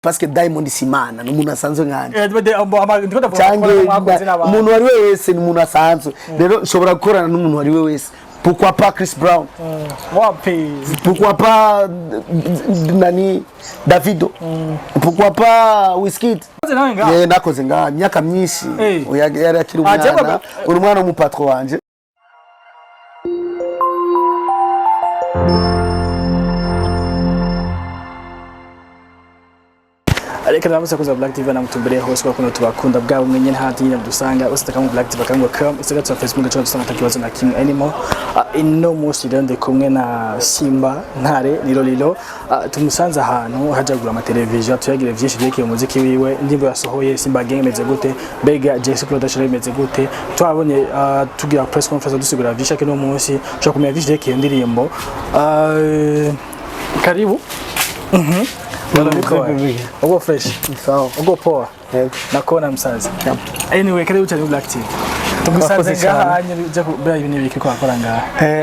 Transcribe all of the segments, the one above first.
parce que Diamond Simana n'umuntu asanzwe nkanje ndiko umuntu wari wese n'umuntu asanzwe rero nshobora gukorana n'umuntu wari wese. Pourquoi pas Chris Brown? Pourquoi pas nani Davido? Pourquoi pas Wizkid? Nakoze nga myaka myinshi yari akiri umwana uri umwana w'umupatro wanje. Ariko namusa kuza Black TV na mutumbere hose kwa kuno tubakunda bwabo mwenye ntati nyine dusanga usitaka mu Black TV kango come usitaka tu Facebook cyo dusanga takibazo na King anymore ino musi rende kumwe na Simba ntare ni Lolilo tumusanze ahantu hajagura ama television tuyagire vyinshi byekeye umuziki wiwe ndimbo yasohoye Simba Gang imeze gute bega JC Production imeze gute twabonye tugira press conference dusigura vyinshi kino musi cyo kumenya vyinshi byekeye ndirimbo karibu Ugo fresh. Ugo poa. Nakona msazi. Anyway, karibu cyane Black TV. Tumusanze ngahanye je kubera ibintu biki ko akora ngaha.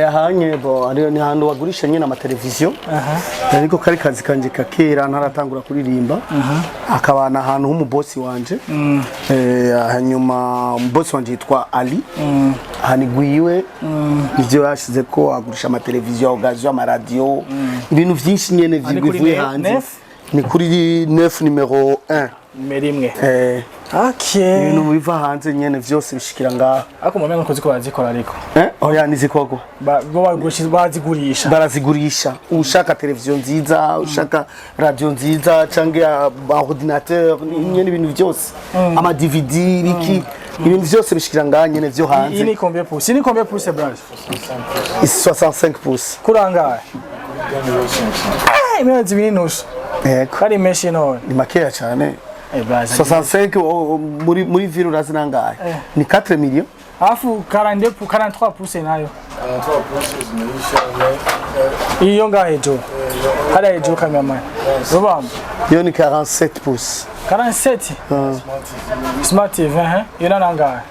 Ahanye bo ariyo ni hantu wagurisha nyine ama television. Ariko kari kazi kanje kakera ntaratangura kuririmba. Akabana ahantu h'umu boss wanje. Hanyuma boss wanje yitwa Ali. Hanigwiwe ivyo yashize ko agurisha ama television, ugazo ama radio. Ibintu vyinshi nyene vyiguvuye hanze. Ni kuri 9 numero 1 merimwe okay ibintu biva hanze nyene vyose bishikira ngaha ako mamenye nkozi ko bazikora ariko oya nizikoko barazigurisha ushaka television nziza ushaka radio nziza canke ordinateur nyene ibintu vyose ama DVD biki ibintu vyose bishikira ngaha nyene vyo hanze ini combien pouces branch 65 pouces kuranga imezi binus kari meshi no ni makeya cyane 65 muri ville urazina ngahe ni 4 millions afu 42 pour 43 pouces nayo 43 pouces ni iyo ngahe jo hala ejo cameraman robam yo ni 47 pouces 47 smart TV yo nanga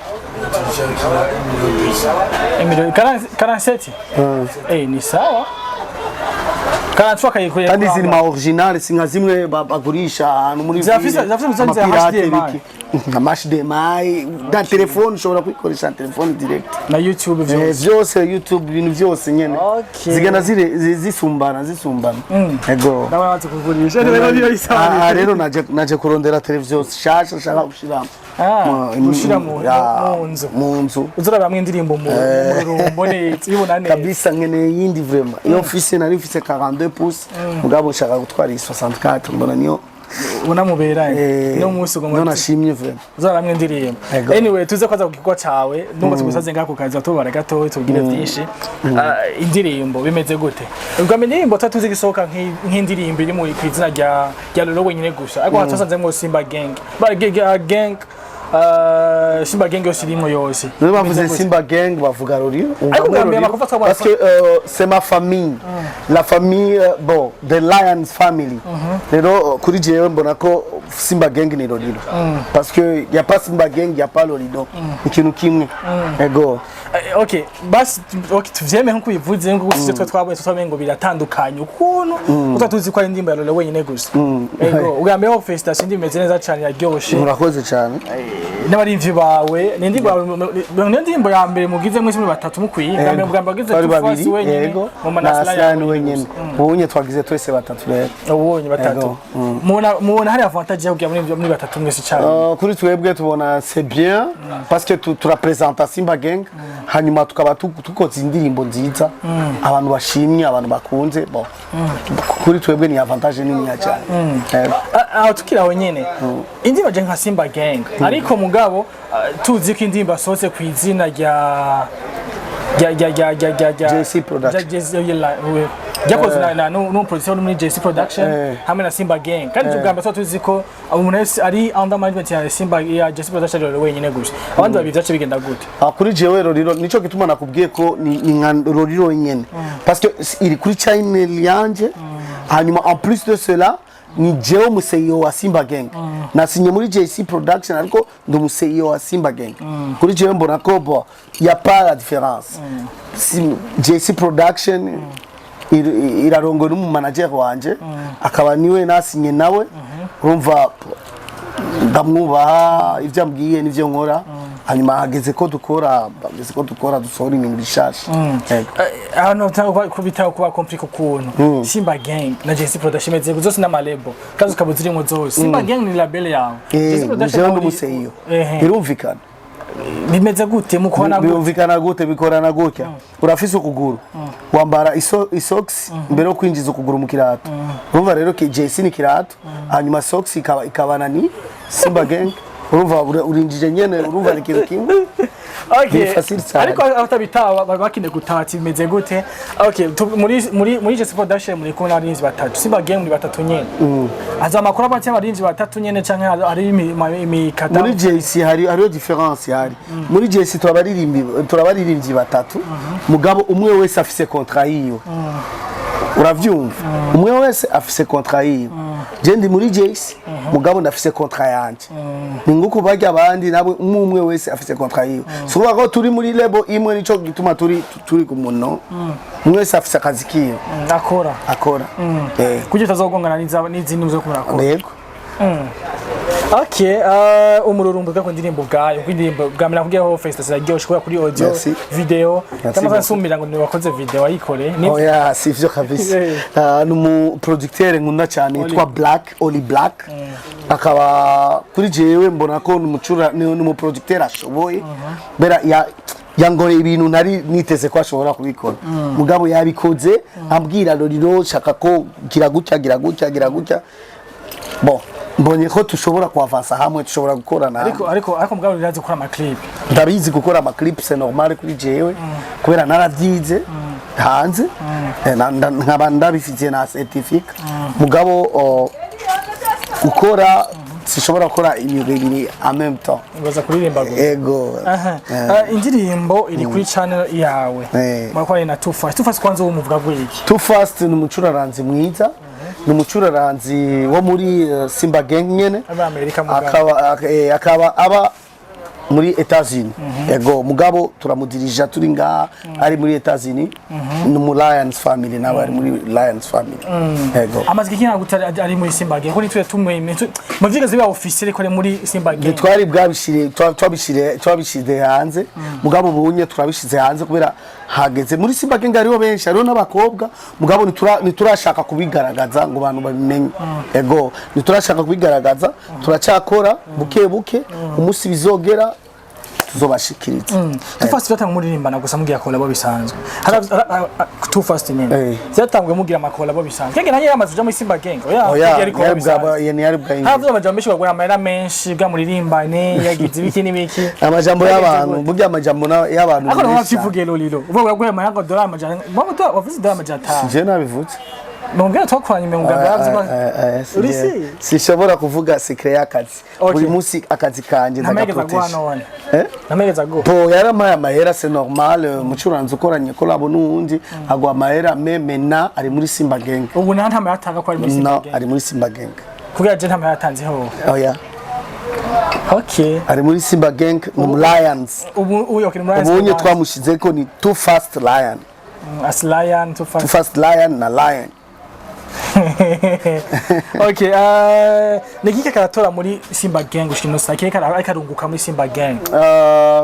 47 ni sawa kandi ziri ma original singa zimwe bagurisha ahantu muri zafise HDMI HDMI da telefone ushobora kwikoresha telefone direct na YouTube vyose YouTube ibintu vyose nyene zigenda zisumbana ego ndabaza kugurisha rero naje kurondera television shasha shaka gushiramo gushira mu nzu uzora bamwe indirimbo mu rumbone ibona neza kabisa ngene yindi vraiment iyo office nari office 42 pouces mugabo nshaka gutwara 64 mbona niyo unamubera no musi ugomba nashimye vraiment uzora bamwe indirimbo anyway tuze kwaza kukigwa cawe ndumva tugusaze ngako kaza tubara gato tubwire byinshi indirimbo bimeze gute ubwo indirimbo tatuzi gisohoka nk'indirimbo iri mu kwizina rya Lolo wenyine gusa ariko hatasanze ngo Simba Gang gang Simba Gang yosirimo yose niba bavuze Simba Gang bavuga Lolilo parce que c'est ma famille la famille bon the Lions family rero kuri jewe mbona ko Simba Gang ni Lolilo parce que y a pas Simba Gang y a pas Lolilo ikintu kimwe ego okay bas okay tuvyeme nko uyivuze ngo usije twabonye ngo biratandukanye ukuntu utatuzi ko ari indimba ya Lolo wenyine gusa ego ugambe ho festation ndimeze neza cyane yaryoshe murakoze cyane n'abarimvyi bawe n'indimbo ya mbere mugize mwese muri batatu mukwiye ngambe mugamba bagize tufasi wenyine mu manasla wenyine ubunye twagize twese batatu rero ubunye batatu mubona hari avantage yo kugira muri batatu mwese cyane kuri twebwe tubona c'est bien parce que tu représentes Simba Gang hanyuma tukaba tukoze indirimbo nziza abantu bashimye abantu bakunze bon kuri twebwe ni avantage nini cyane tukiraho nyene indimbo je nka Simba Gang ariko mugabo tuzi ko indimbo asose ku izina rya JC Production yakoze no producer muri JC Production hamwe na Simba Gang kandi tugamba so tuzi ko umuntu ari under management ya Simba ya JC Production Lolo wenyine gusa abandi babivyace bigenda gute kuri jewe Lolilo nico gituma nakubwiye ko ni Lolilo wenyine parce que iri kuri channel yanje hanyuma en plus de cela ni jewe museyo wa Simba Gang nasinye muri JC Production ariko ndo museyo wa Simba Gang kuri jewe mbona ko bo y a pas la différence JC Production irarongo n'umu manager wanje akaba niwe nasinye nawe urumva ndamwubaha ivyo ambwiye n'ivyo nkora hanyuma hageze ko dukora dusohora ibintu bishasha hano kubitaho kuba komplike kuntu Simba Gang na JC Production meze zose na malebo kazo kabuzirimo zose Simba Gang ni label yawe JC Production n'umuseyo birumvikana bimeze gute mukona birumvikana gute bikorana gutya urafise ukuguru wambara isocks mbere yo kwinjiza ukuguru mu kirato urumva rero ke JC ni kirato hanyuma socks ikabana ni Simba Gang urumva urinjije nyene urumva ni kintu kimwe okay ariko atabitawa bakine gutati bimeze gute okay muri JC Production muri ko narinzi batatu Simba Gang muri batatu nyene aza makuru abatse barinzi batatu nyene canke ari imikata muri JC hariyo difference hari muri JC turabaririmbyi batatu mugabo umwe wese afise contrat yiwe uravyumva umwe wese afise contrat yiwe je ndi muri JC mugabo ndafise contrat yanje ninguko bajya abandi nabo umwe wese afise contrat yiwe so ko turi muri label imwe nico gituma turi ku muno umwe wese afise akazi kiwe akora kugira tazogongana n'izindi muzo kurakora yego okay umururumbu bwa ndirimbo bwayo kwindirimbo bwamira kugiyeho face ziraryoshe kuba kuri audio video kama nsumira ngo ni wakoze video ayikore ni oya sivyo kabisa numu producteur nkunda cyane yitwa Black Oli Black akaba kuri jewe mbona ko numu producteur ashoboye bera yangore ibintu nari niteze ko ashobora kubikora mugabo yabikoze ambwira Lolilo shaka ko gira gutya bon mbonye ko tushobora kuavansa hamwe tushobora gukorana ariko mugabo rirazi gukora ama clip ndabizi gukora ama clip c'est normal kuri jewe kubera naravyize hanze nkaba ndabifitiye na certificate mugabo ukora sishobora gukora imyuga ibiri en même temps ngoza kuririmba ego indirimbo iri kuri channel yawe mwakora na Too Fast kwanza wo muvuga gwiki Too Fast ni umucuraranzi mwiza numucuraranzi wo muri Simba Gang nyene akaba aba muri Etats-Unis yego mugabo turamudirija turi nga ari muri Etats-Unis numu Lions family nawe ari muri Lions family yego amaziki kina gutari ari muri Simba Gang ko nitwe tumwe muvyige ziba officiel ko muri Simba Gang twari bwabishire twabishide hanze mugabo bunye turabishize hanze kubera hageze muri Simba Gang ariho benshi ariho n'abakobwa mugabo niturashaka kubigaragaza ngo abantu babimenye yego niturashaka kubigaragaza turacyakora buke umunsi bizogera tuzobashikiriza Too Fast batanga muririmbana gusa mugira collabo bisanzwe Too Fast nyene zatangwe mugira makolabo bisanzwe kenge nanye yamaze uja muri Simba Gang yari bwa yari bwa havuze amajambo menshi bagura amahera menshi bwa muririmbane yagize ibiki n'ibiki amajambo y'abantu burya amajambo y'abantu akora wakivuge Lolilo uvuga gwe amahera dollar amajana mama wavuze dollar amajana je nabivutse Nongera twakoranye mu ngabya urisi sishobora kuvuga secret y'akazi buri munsi akazi kanje ndagaprotege namegeza go po yaramaye amahera c'est normal mucuranzi ukoranye collabo n'undi agwa amahera mena ari muri Simba Gang ubu nta ntama yatanga ko ari muri Simba Gang ari muri Simba Gang kugira je ntama yatanzeho oya okay ari muri Simba Gang mu Lions ubu yoke mu Lions ubu twamushize ko ni Too Fast Lion as Lion Too Fast Lion na Lion okay nigike karatora muri Simba Gang ushino sake karunguka muri Simba Gang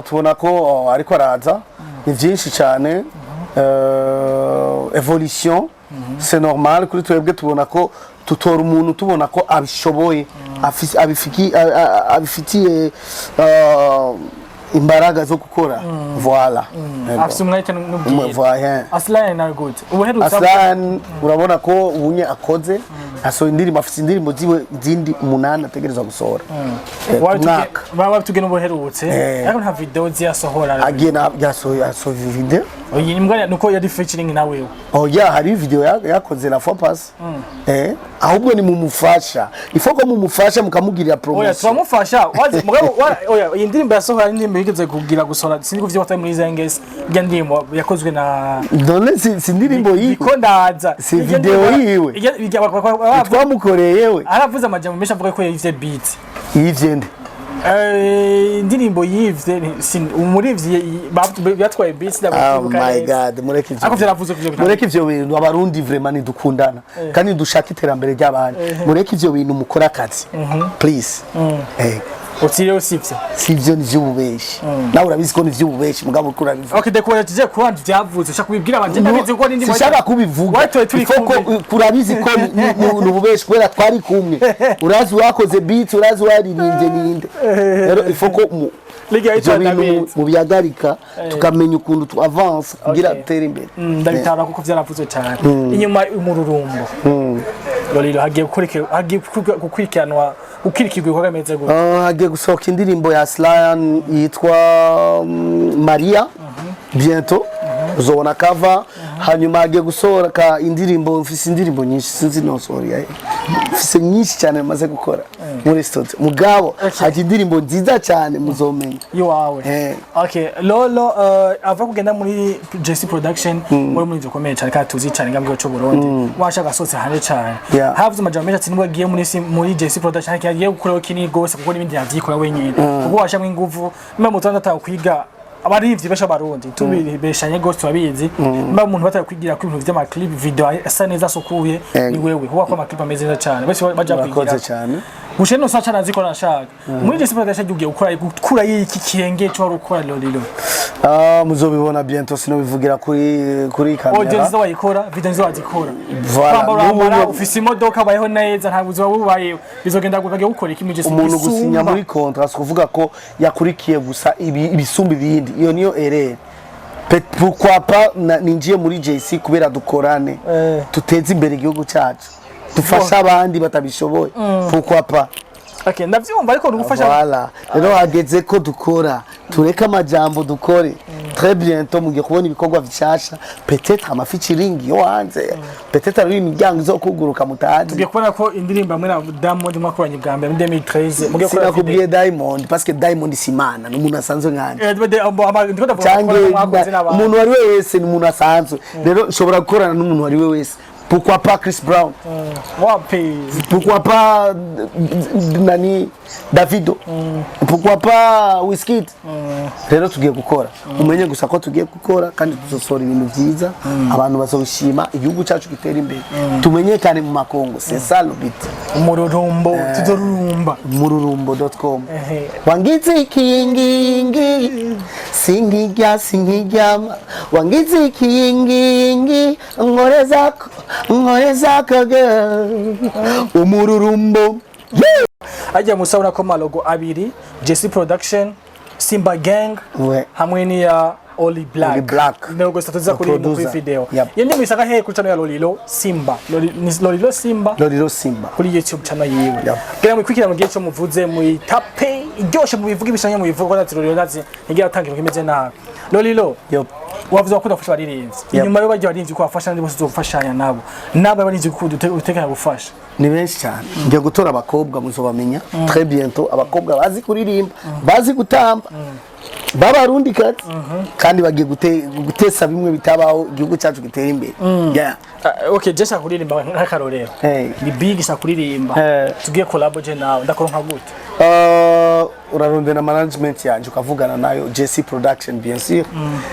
tubona ko ariko araza ni byinshi cyane evolution c'est normal kuri twebwe tubona ko tutora umuntu tubona ko abishoboye abifitiye imbaraga zo gukora voilà afite umwete n'ubwiye voilà Aslan na good Aslan urabona ko ubunye akoze aso indirimbo afite indirimbo ziwe zindi 8 ategereza gusohora baba tugena ubuherutse ariko nta video ziyasohora agena yasohoye video oyi mbwa nuko yari featuring nawe oya hari video yakoze la fois passe ahubwo ni mumufasha ifoko mumufasha mukamugirira promotion oya turamufasha mugabo oya iyi ndirimbo yasohora indirimbo yigeze kugira gusohora sindi kuvyo batari muri Zengesi bya ndirimbo yakozwe na dole si ndirimbo yiwe ikondaza si video yiwe twamukoreye yewe aravuze amajambo mesha avuga ko yivye beat yivyende indirimbo yivye umurivyi byatwaye beats Oh my god, mureke ivyo. Ako vyaravuze kuvyo bitatu. Mureke ivyo bintu abarundi vraiment nidukundana. Kandi dushaka iterambere ry'abantu. Mureke ivyo bintu mukora akazi. Please. Utiriwe sivyo. Sivyo ni vy'ububeshi. Nawe urabizi ko ni vy'ububeshi mugabo ukura bivuga. Okay, dekora tije kubantu vyavuze ushaka kubibwira abantu ndabizi ko n'indi sishaka kubivuga. Watoye turi kumwe. Kurabizi ko ni ububeshi kwera twari kumwe. Urazi wakoze beat, urazi waririmbye ninde. Rero ifoko mu byagarika tukamenya ukuntu tu avance kugira dutere imbere. Ndabitara kuko vyaravuze cyane. Inyuma umururumbo. Lolilo hagiye gukurikiranwa ukirikirwe kwa meze gute. Hagiye gusohoka indirimbo ya Slian yitwa Maria bientôt. Uzobona cover hanyuma hagiye gusohoka indirimbo mfise indirimbo nyinshi sinzi no sorry mfise nyinshi cyane maze gukora muri studio mugabo haje indirimbo nziza cyane muzomenya yo wawe. Okay, Lolo ava kugenda muri JC production muri muri zokomeye cyane kandi tuzi cyane ngambwe cyo Burundi washaka sose hane cyane havuze amajambo menshi ati nibwo agiye muri JC production hagiye gukora kinini gose kuko n'ibindi yavyikora wenyine kuko washamwe inguvu mba mutanda atakwiga abarivyi besha barundi tubibeshanye gose tubabizi mba umuntu batari kwigira ku ibintu vy'ama clip video asa neza sokuye ni wewe huwa kwa clip ameze neza cyane bese baja kwigira cyane bushe no sacha nazikora nashaka muri je sipra dasha giye gukura yiki kenge cyo rukora Lolilo muzobibona bientôt sino bivugira kuri kamera audio zo wayikora video zo wazikora voilà ufise imodoka bayeho neza nta buzo bubaye bizogenda gukage gukora iki mije umuntu gusinya muri contrat kuvuga ko yakurikiye gusa ibisumbi bindi iyo niyo erreur pourquoi pas ninjiye muri JC kubera dukorane tuteze imbere igihugu cyacu dufasha abandi batabishoboye pourquoi pas. Okay, ndavyumva ariko rugufasha voilà rero hageze ko dukora tureka amajambo dukore très bientôt mugiye kubona ibikorwa bishasha peut-être ama featuring yo hanze peut-être ari imiryango zo kuguruka mutazi tugiye kubona ko indirimbo amwe na Diamond mwakoranye bwa mbere muri 2013 mugiye kubona kubwiye Diamond parce que Diamond simana n'umuntu asanzwe nkanje umuntu wari wese ni umuntu asanzwe rero nshobora gukorana n'umuntu wari wese. Pourquoi pas Chris Brown? Pourquoi pas Davido? Pourquoi pas Wizkid? Rero tugiye gukora. Umenye gusa ko tugiye gukora kandi tuzosora ibintu byiza abantu bazobishima igihugu cyacu gitera imbere. Tumenyekane mu makongo. C'est ça le but. Umururumbo tuzorumba. Mururumbo.com. Wangize ikingingi singijya wangize ikingingi ngorezako umururumbo ajya musabona ko malogo abiri JC production Simba gang hamwe ni ya Oli Black nego statuza kuri mu video yende misaka he kuri channel ya Lolilo Simba Lolilo Simba kuri YouTube channel yiwe kera mwikwikira mu gihe cyo muvuze mu tape iryoshe mu bivuga ibishanya mu bivuga ati Lolilo nazi ngiye atangiro kimeze nabi Lolilo wavuze ko udafasha baririnzi inyuma yo bajya barinzi ko afasha ndi bose zofashanya nabo barinzi ko utekana gufasha ni benshi cyane ngiye gutora abakobwa muzobamenya très bientôt abakobwa bazi kuririmba bazi gutamba babarundi kandi bagiye gutesa bimwe bitabaho igihugu cyacu gitera imbere. Okay, jesha kuririmba nk'akarorero ni big sa kuririmba tugiye collab je nawe ndakora nka gute urarondera management yanje ukavugana nayo JC production bien sûr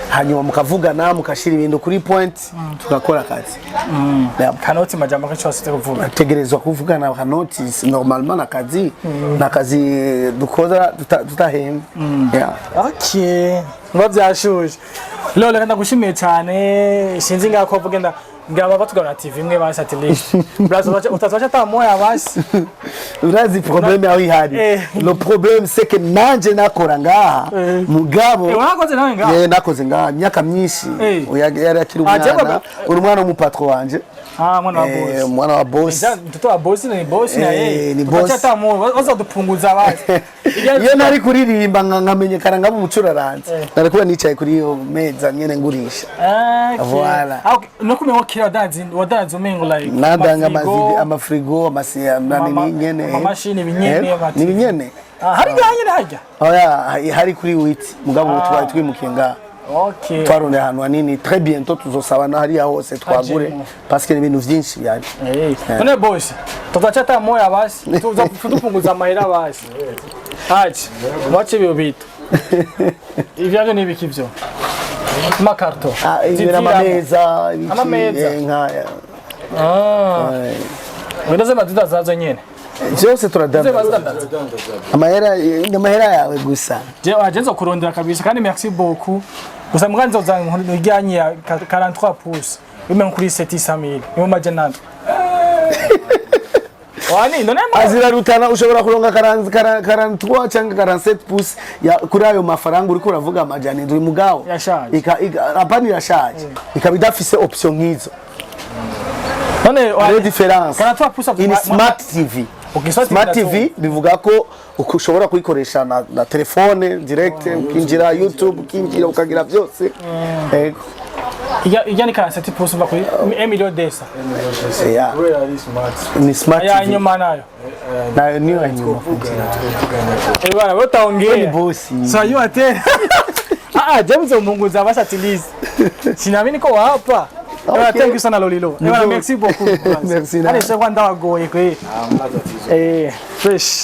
hanyuma mukavugana mukashira ibintu kuri point tugakora akazi kanoti majambo cyose kuvuga tegerezwa kuvugana kanoti normalement nakazi dukoza tutahemba. Okay, bavyashuje Lolo kandi gushimiye cyane sinzi ngako vugenda ngaba batugana TV imwe ba satellite brazo utazacha ta moya basi urazi problème aho ihari le problème c'est que nanje nakora ngaha mugabo wakoze nawe ngaha nakoze ngaha myaka myinshi yari akiri umwana mu patron wanje mwana wa boss mtoto wa boss ni boss na ni boss utacha ta moya waza dupunguza basi iyo nari kuririmba nkamenyekana ngabo umucuraranze nari kuba nicaye kuri iyo meza nyene ngurisha voilà no kumenya wadazi umengo like nadanga amafrigo nani nyene amashini binyene ni binyene hari ganye hajya hari kuri witi mugabo twari twimukiye ngaha Okay. twarone ahantu hanini très bientôt tuzosabana hariya hose twagure parce que ni ibintu vyinshi yani. None boss, tutachata moya basi, tupunguza amahera basi. Haji, wache biyo bitu. Ivyo ni biki vyo? Makarto. Amameza, nkaya. Wenda maduda zazo nyene. Byose turadamba. Amahera yawe gusa. Je wajenza kurondera kabisa kandi merci beaucoup. Gusa mwanzo uzanga nijyanye ya 43 pouces. Wime kuri 700,000. Yo majenana. Wani none azira rutana ushobora kuronga 43 cyangwa 47 pouces ya kuri ayo mafaranga uri kuravuga amajana nduri mugabo. Apani yashaje. Ikabidafise option nkizo. None wa difference. 43 pouces in smart TV. Smart TV bivuga ko ushobora kuyikoresha na telefone direct ukinjira YouTube ukinjira ukagira byose. Ijya ni 47 pouces va kuri 1 million desa. Yeah. Ni smart TV. Ya nyuma nayo. Nayo niyo nyuma. Bwana utaongea. Bosi. Sasa yu ate. James umunguza basatilize. Sinaamini ko hapa. Thank you sana Lolilo. Merci beaucoup. Merci. Allez, c'est quoi ndawagoye kwe. Fresh.